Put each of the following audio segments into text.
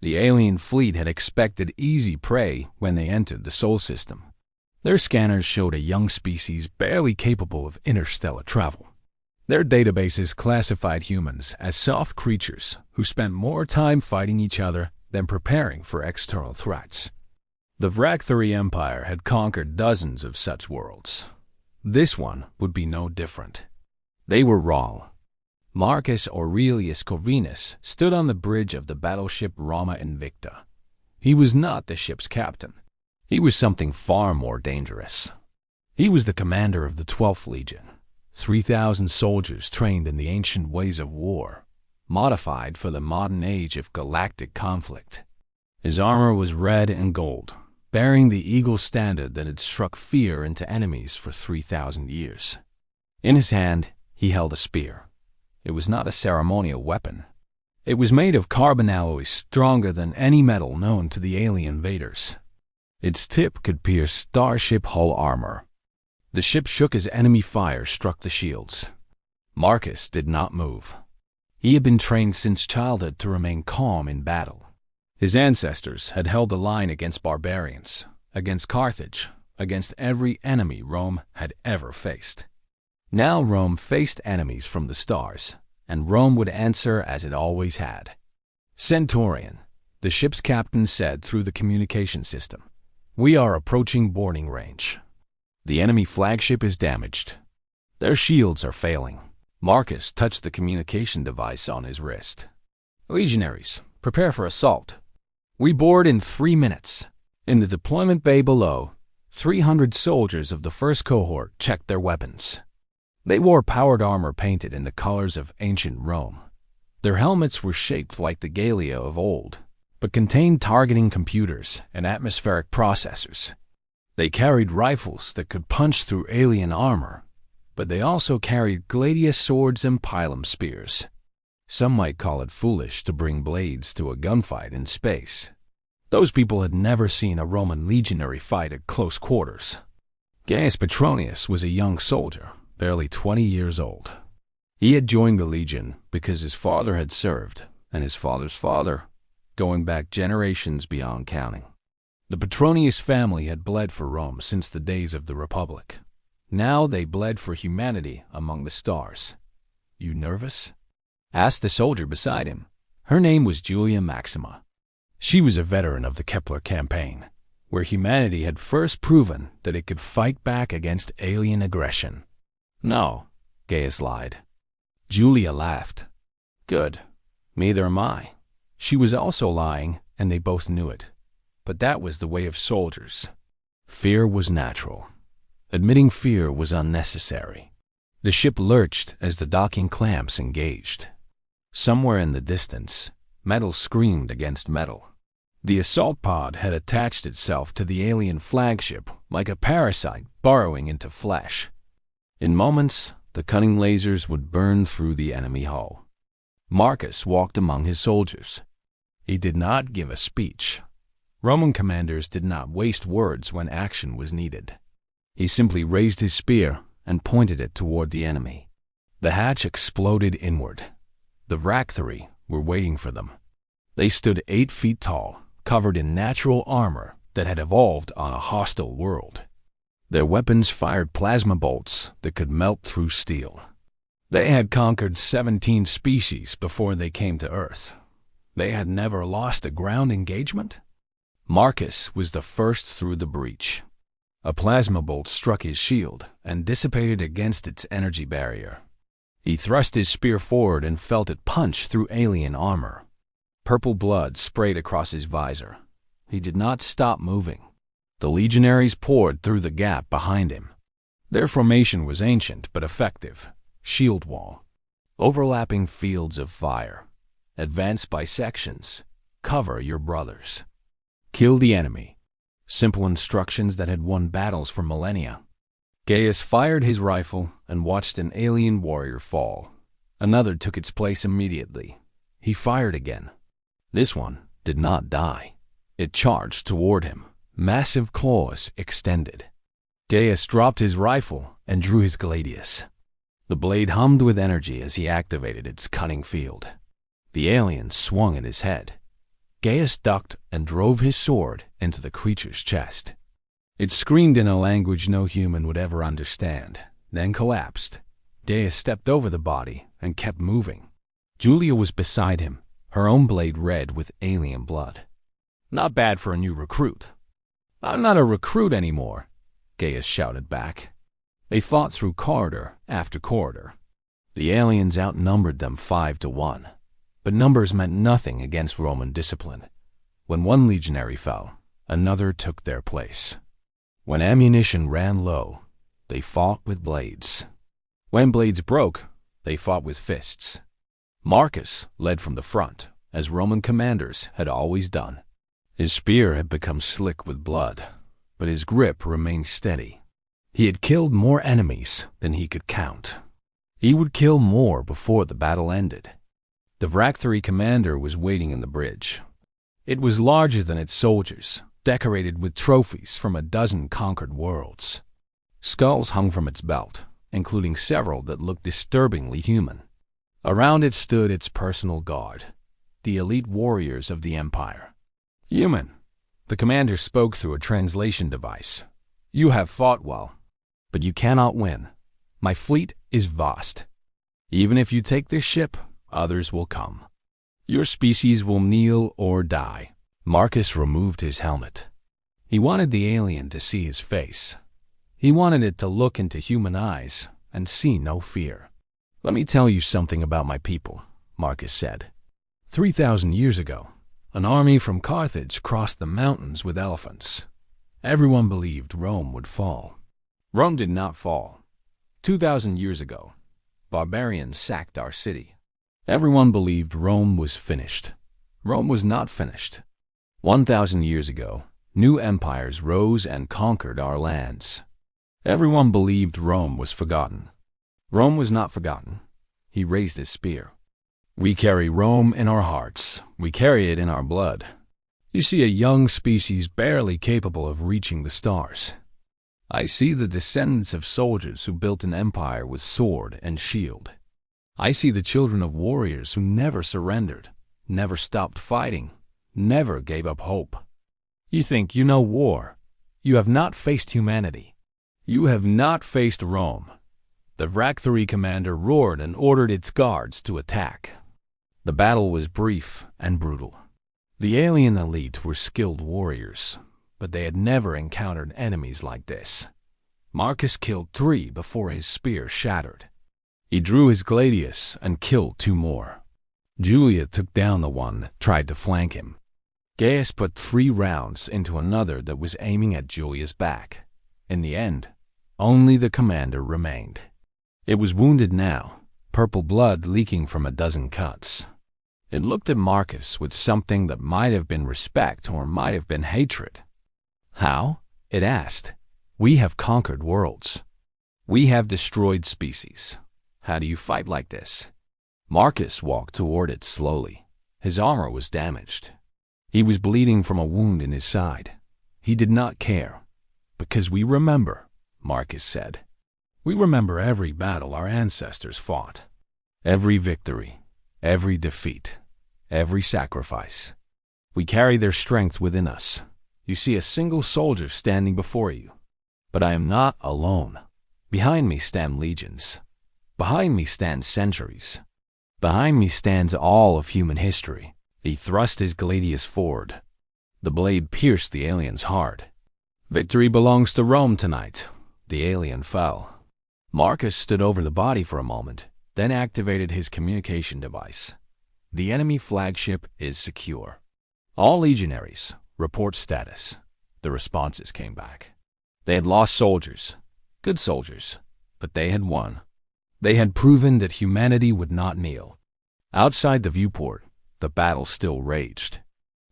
The alien fleet had expected easy prey when they entered the Sol system. Their scanners showed a young species barely capable of interstellar travel. Their databases classified humans as soft creatures who spent more time fighting each other than preparing for external threats. The Vrakthari Empire had conquered dozens of such worlds. This one would be no different. They were wrong. Marcus Aurelius Corvinus stood on the bridge of the battleship Roma Invicta. He was not the ship's captain. He was something far more dangerous. He was the commander of the 12th Legion, 3,000 soldiers trained in the ancient ways of war, modified for the modern age of galactic conflict. His armor was red and gold, bearing the eagle standard that had struck fear into enemies for 3,000 years. In his hand, he held a spear. It was not a ceremonial weapon. It was made of carbon alloy stronger than any metal known to the alien invaders. Its tip could pierce starship hull armor. The ship shook as enemy fire struck the shields. Marcus did not move. He had been trained since childhood to remain calm in battle. His ancestors had held the line against barbarians, against Carthage, against every enemy Rome had ever faced. Now Rome faced enemies from the stars, and Rome would answer as it always had. Centurion, the ship's captain said through the communication system, "We are approaching boarding range. The enemy flagship is damaged. Their shields are failing." Marcus touched the communication device on his wrist. "Legionaries, prepare for assault. We board in 3 minutes." In the deployment bay below, 300 soldiers of the first cohort checked their weapons. They wore powered armor painted in the colors of ancient Rome. Their helmets were shaped like the Gallia of old, but contained targeting computers and atmospheric processors. They carried rifles that could punch through alien armor, but they also carried gladius swords and pilum spears. Some might call it foolish to bring blades to a gunfight in space. Those people had never seen a Roman legionary fight at close quarters. Gaius Petronius was a young soldier, barely 20 years old. He had joined the legion because his father had served, and his father's father, going back generations beyond counting. The Petronius family had bled for Rome since the days of the Republic. Now they bled for humanity among the stars. "You nervous?" asked the soldier beside him. Her name was Julia Maxima. She was a veteran of the Kepler campaign, where humanity had first proven that it could fight back against alien aggression. "No," Gaius lied. Julia laughed. "Good. Neither am I." She was also lying, and they both knew it. But that was the way of soldiers. Fear was natural. Admitting fear was unnecessary. The ship lurched as the docking clamps engaged. Somewhere in the distance, metal screamed against metal. The assault pod had attached itself to the alien flagship like a parasite burrowing into flesh. In moments, the cunning lasers would burn through the enemy hull. Marcus walked among his soldiers. He did not give a speech. Roman commanders did not waste words when action was needed. He simply raised his spear and pointed it toward the enemy. The hatch exploded inward. The Vrakthari were waiting for them. They stood 8 feet tall, covered in natural armor that had evolved on a hostile world. Their weapons fired plasma bolts that could melt through steel. They had conquered 17 species before they came to Earth. They had never lost a ground engagement? Marcus was the first through the breach. A plasma bolt struck his shield and dissipated against its energy barrier. He thrust his spear forward and felt it punch through alien armor. Purple blood sprayed across his visor. He did not stop moving. The legionaries poured through the gap behind him. Their formation was ancient but effective. Shield wall. Overlapping fields of fire. Advance by sections. Cover your brothers. Kill the enemy. Simple instructions that had won battles for millennia. Gaius fired his rifle and watched an alien warrior fall. Another took its place immediately. He fired again. This one did not die. It charged toward him, massive claws extended. Gaius dropped his rifle and drew his gladius. The blade hummed with energy as he activated its cutting field. The alien swung at his head. Gaius ducked and drove his sword into the creature's chest. It screamed in a language no human would ever understand, then collapsed. Gaius stepped over the body and kept moving. Julia was beside him, her own blade red with alien blood. "Not bad for a new recruit." "I'm not a recruit anymore," Gaius shouted back. They fought through corridor after corridor. The aliens outnumbered them 5-1, but numbers meant nothing against Roman discipline. When one legionary fell, another took their place. When ammunition ran low, they fought with blades. When blades broke, they fought with fists. Marcus led from the front, as Roman commanders had always done. His spear had become slick with blood, but his grip remained steady. He had killed more enemies than he could count. He would kill more before the battle ended. The Vracthory commander was waiting in the bridge. It was larger than its soldiers, decorated with trophies from a dozen conquered worlds. Skulls hung from its belt, including several that looked disturbingly human. Around it stood its personal guard, the elite warriors of the Empire. "Human," the commander spoke through a translation device. "You have fought well, but you cannot win. My fleet is vast. Even if you take this ship, others will come. Your species will kneel or die." Marcus removed his helmet. He wanted the alien to see his face. He wanted it to look into human eyes and see no fear. "Let me tell you something about my people," Marcus said. 3,000 years ago, an army from Carthage crossed the mountains with elephants. Everyone believed Rome would fall. Rome did not fall. 2,000 years ago, barbarians sacked our city. Everyone believed Rome was finished. Rome was not finished. 1,000 years ago, new empires rose and conquered our lands. Everyone believed Rome was forgotten. Rome was not forgotten. He raised his spear. We carry Rome in our hearts. We carry it in our blood. You see a young species barely capable of reaching the stars. I see the descendants of soldiers who built an empire with sword and shield. I see the children of warriors who never surrendered, never stopped fighting, never gave up hope. You think you know war. You have not faced humanity. You have not faced Rome. The Vracthory commander roared and ordered its guards to attack. The battle was brief and brutal. The alien elite were skilled warriors, but they had never encountered enemies like this. Marcus killed 3 before his spear shattered. He drew his gladius and killed 2 more. Julia took down the one that tried to flank him. Gaius put 3 rounds into another that was aiming at Julia's back. In the end, only the commander remained. It was wounded now, purple blood leaking from a dozen cuts. It looked at Marcus with something that might have been respect or might have been hatred. "How?" it asked. "We have conquered worlds. We have destroyed species. How do you fight like this?" Marcus walked toward it slowly. His armor was damaged. He was bleeding from a wound in his side. He did not care. "Because we remember," Marcus said. "We remember every battle our ancestors fought. Every victory, every defeat, every sacrifice. We carry their strength within us. You see a single soldier standing before you. But I am not alone. Behind me stand legions. Behind me stand centuries. Behind me stands all of human history." He thrust his gladius forward. The blade pierced the alien's heart. "Victory belongs to Rome tonight." The alien fell. Marcus stood over the body for a moment, then activated his communication device. "The enemy flagship is secure. All legionaries, report status." The responses came back. They had lost soldiers, good soldiers, but they had won. They had proven that humanity would not kneel. Outside the viewport, the battle still raged.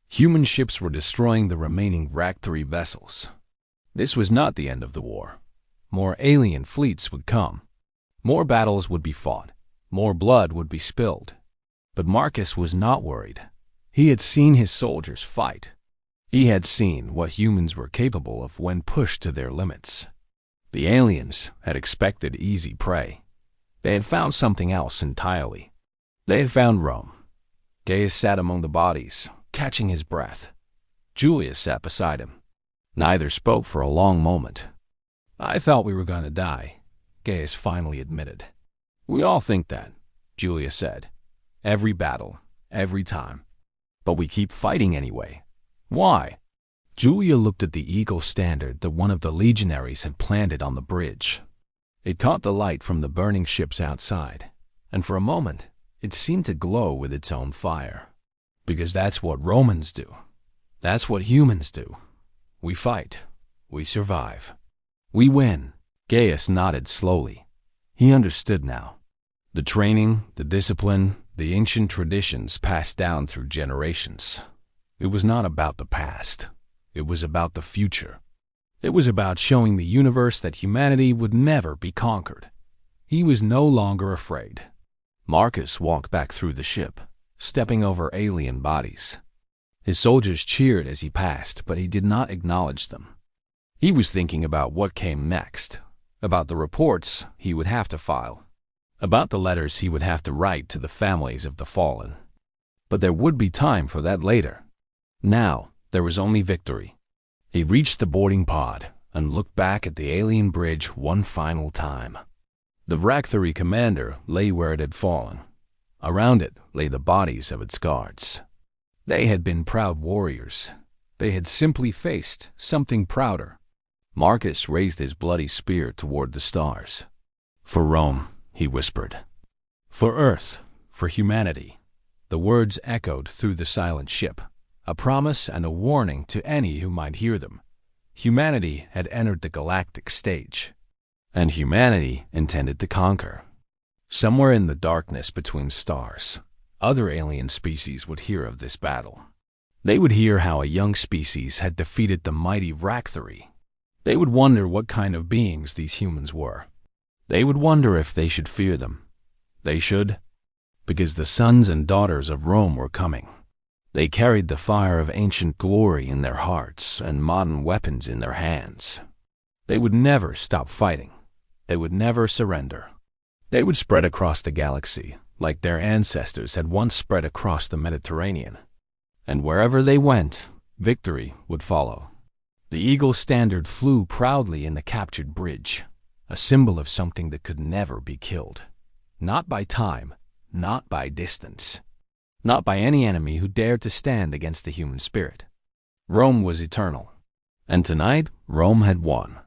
Human ships were destroying the remaining Vracthory vessels. This was not the end of the war. More alien fleets would come. More battles would be fought. More blood would be spilled. But Marcus was not worried. He had seen his soldiers fight. He had seen what humans were capable of when pushed to their limits. The aliens had expected easy prey. They had found something else entirely. They had found Rome. Gaius sat among the bodies, catching his breath. Julius sat beside him. Neither spoke for a long moment. "I thought we were going to die," Gaius finally admitted. "We all think that," Julius said. "Every battle, every time. But we keep fighting anyway. Why?" Julia looked at the eagle standard that one of the legionaries had planted on the bridge. It caught the light from the burning ships outside, and for a moment it seemed to glow with its own fire. Because that's what Romans do. That's what humans do. We fight. We survive. We win. Gaius nodded slowly. He understood now. The training, the discipline, the ancient traditions passed down through generations. It was not about the past. It was about the future. It was about showing the universe that humanity would never be conquered. He was no longer afraid. Marcus walked back through the ship, stepping over alien bodies. His soldiers cheered as he passed, but he did not acknowledge them. He was thinking about what came next, about the reports he would have to file, about the letters he would have to write to the families of the fallen. But there would be time for that later. Now, there was only victory. He reached the boarding pod and looked back at the alien bridge one final time. The Vracthari commander lay where it had fallen. Around it lay the bodies of its guards. They had been proud warriors. They had simply faced something prouder. Marcus raised his bloody spear toward the stars. "For Rome," he whispered. "For Earth, for humanity." The words echoed through the silent ship, a promise and a warning to any who might hear them. Humanity had entered the galactic stage, and humanity intended to conquer. Somewhere in the darkness between stars, other alien species would hear of this battle. They would hear how a young species had defeated the mighty Vracthari. They would wonder what kind of beings these humans were. They would wonder if they should fear them. They should, because the sons and daughters of Rome were coming. They carried the fire of ancient glory in their hearts and modern weapons in their hands. They would never stop fighting. They would never surrender. They would spread across the galaxy, like their ancestors had once spread across the Mediterranean. And wherever they went, victory would follow. The eagle standard flew proudly in the captured bridge, a symbol of something that could never be killed. Not by time, not by distance, not by any enemy who dared to stand against the human spirit. Rome was eternal, and tonight Rome had won.